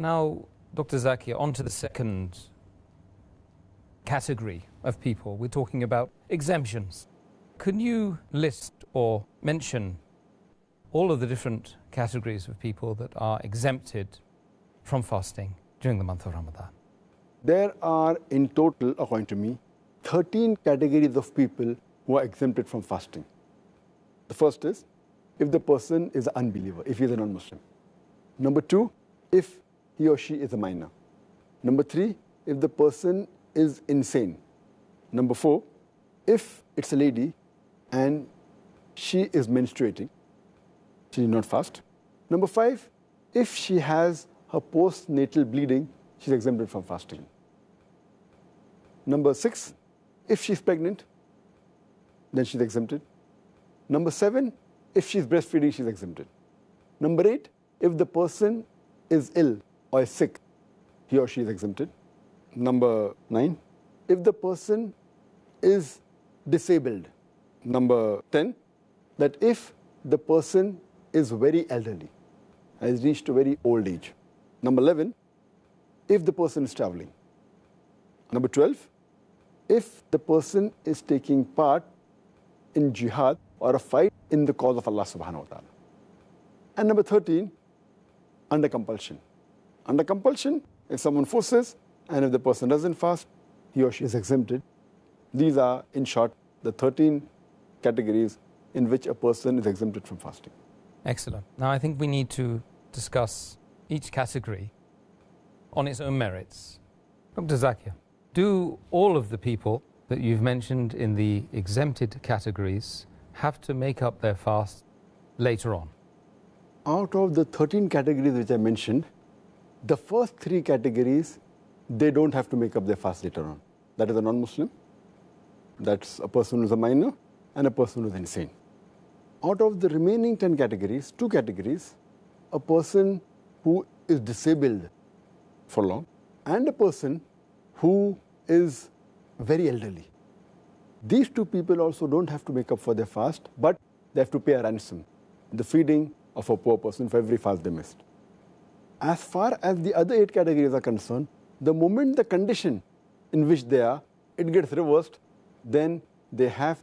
Now, Dr. Zakir, on to the second category of people. We're talking about exemptions. Can you list or mention all of the different categories of people that are exempted from fasting during the month of Ramadan? There are, in total, according to me, 13 categories of people who are exempted from fasting. The first is if the person is an unbeliever, if he is a non-Muslim. Number two, if he or she is a minor. Number three, if the person is insane. Number four, if it's a lady and she is menstruating, she need not fast. Number five, if she has her postnatal bleeding, she's exempted from fasting. Number six, if she's pregnant, then she's exempted. Number seven, if she's breastfeeding, she's exempted. Number eight, if the person is ill or is sick, he or she is exempted. Number nine, if the person is disabled. Number 10, that if the person is very elderly, has reached a very old age. Number 11, if the person is traveling. Number 12, if the person is taking part in jihad or a fight in the cause of Allah subhanahu wa ta'ala. And number 13, under compulsion. Under compulsion, if someone forces and if the person doesn't fast, he or she is exempted. These are, in short, the 13 categories in which a person is exempted from fasting. Excellent. Now, I think we need to discuss each category on its own merits. Dr. Zakir, do all of the people that you've mentioned in the exempted categories have to make up their fast later on? Out of the 13 categories which I mentioned, the first three categories, they don't have to make up their fast later on. That is a non-Muslim, that's a person who is a minor, and a person who is insane. Out of the remaining 10 categories, two categories, a person who is disabled for long and a person who is very elderly. These two people also don't have to make up for their fast, but they have to pay a ransom, the feeding of a poor person for every fast they missed. As far as the other 8 categories are concerned, the moment the condition in which they are, it gets reversed, then they have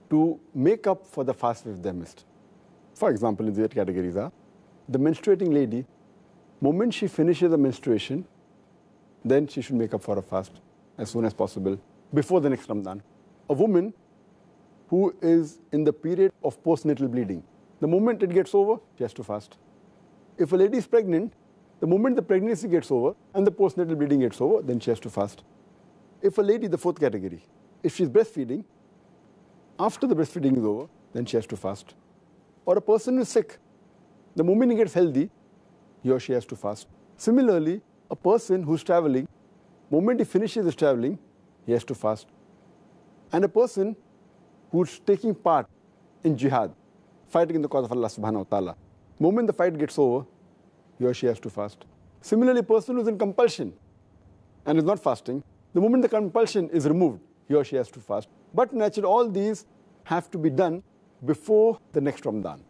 to make up for the fast which they missed. For example, in the 8 categories are, the menstruating lady, moment she finishes the menstruation, then she should make up for a fast as soon as possible before the next Ramadan. A woman who is in the period of postnatal bleeding, the moment it gets over, she has to fast. If a lady is pregnant, the moment the pregnancy gets over and the postnatal bleeding gets over, then she has to fast. If a lady, the 4th category, if she's breastfeeding, after the breastfeeding is over, then she has to fast. Or a person who is sick, the moment he gets healthy, he or she has to fast. Similarly, a person who's traveling, moment he finishes his traveling, he has to fast. And a person who's taking part in jihad, fighting in the cause of Allah subhanahu wa ta'ala, moment the fight gets over, he or she has to fast. Similarly, a person who's in compulsion and is not fasting, the moment the compulsion is removed, he or she has to fast. But naturally, all these have to be done before the next Ramadan.